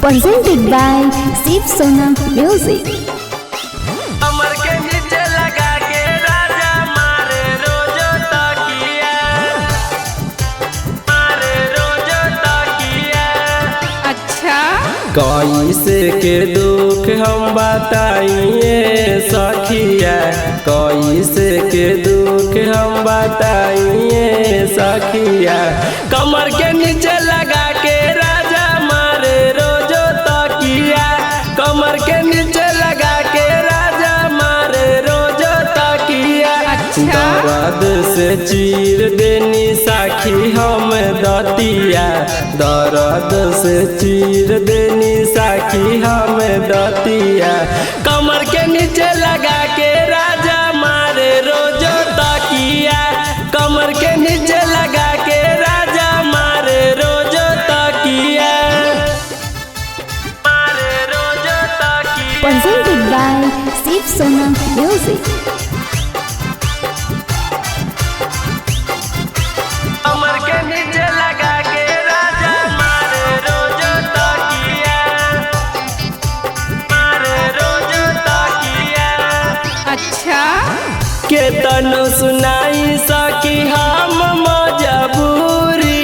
presented by Shiv Sona Music. कमर के नीचे लगा के राजा मारे रोजो तकिया, मारे रोजो तकिया। अच्छा कैसे के दुख हम बताइए सखिया, कैसे के दुख हम बताइए सखिया। कमर के नीचे लगा के राजा मारे रोजो तकिया, कमर के नीचे लगा के राजा मारे रोजो तकिया। अच्छा। दर्द से चीर देनी साखी हम दतिया, दर्द से चीर देनी साखी हम दतिया। कमर के नीचे लगा के राजा मारे रोजो तकिया, कमर के नीचे लगा के राजा मारे रोजो तकिया, मारे रोजो तकिया। Presented by Shiv Sona Music. कमर के नीचे लगा के राजा मारे रोजो तकिया, मारे रोजो तकिया। अच्छा के तनु सुनाई सकी हम मजबूरी,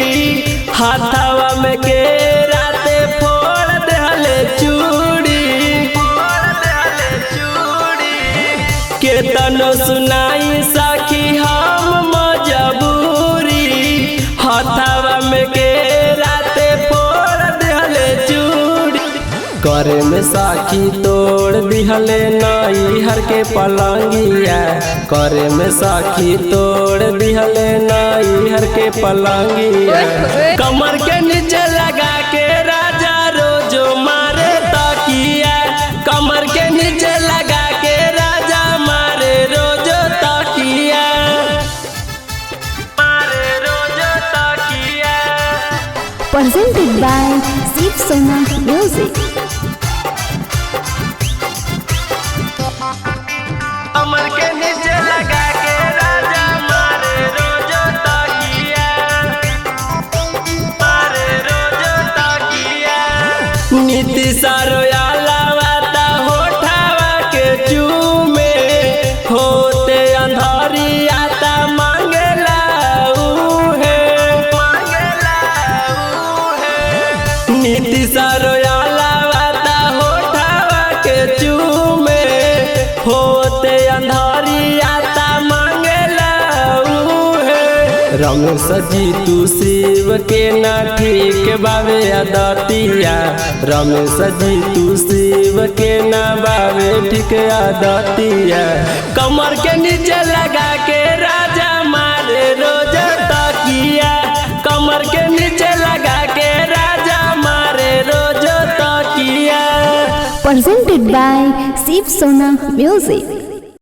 हाथवा में के राते फोड़ देले चूड़ी, फोड़ देले चूड़ी। के तनु सुनाई सकी हम मजबूरी, हाथवा में के राते फोड़ देले चूड़ी। करे में साखी तोड़ दिहले नई हर के पलंगिया, करे में साखी तोड़ दिहले नई हर के पलंगिया। कमर के नीचे लगा के राजा रोजो मारे तकिया, कमर के नीचे लगा के राजा मारे रोजो तकिया, मारे रोजो तकिया। Presented by Shiv Sona Music. कमर के नीचे लगा के राजा मारे रोजो तकिया, मारे रोजो तकिया। नीति सारोयाला वाता होठावा के चूमे, होते अंधारी आता मांगेला उहे, मांगेला उहे। नीति सारोयाला वाता होठावा के चूमे, होते अंधारी आता मांगेला उहे। रमेश जी तू शिव के ना ठीक बावे आदतिया, रमेश जी तू शिव के ना बावे ठीक आदतिया। कमर के नीचे लगा के राजा मारे रोजो तकिया, कमर के नीचे लगा के राजा मारे रोजो तकिया। Presented by Shiv Sona Music.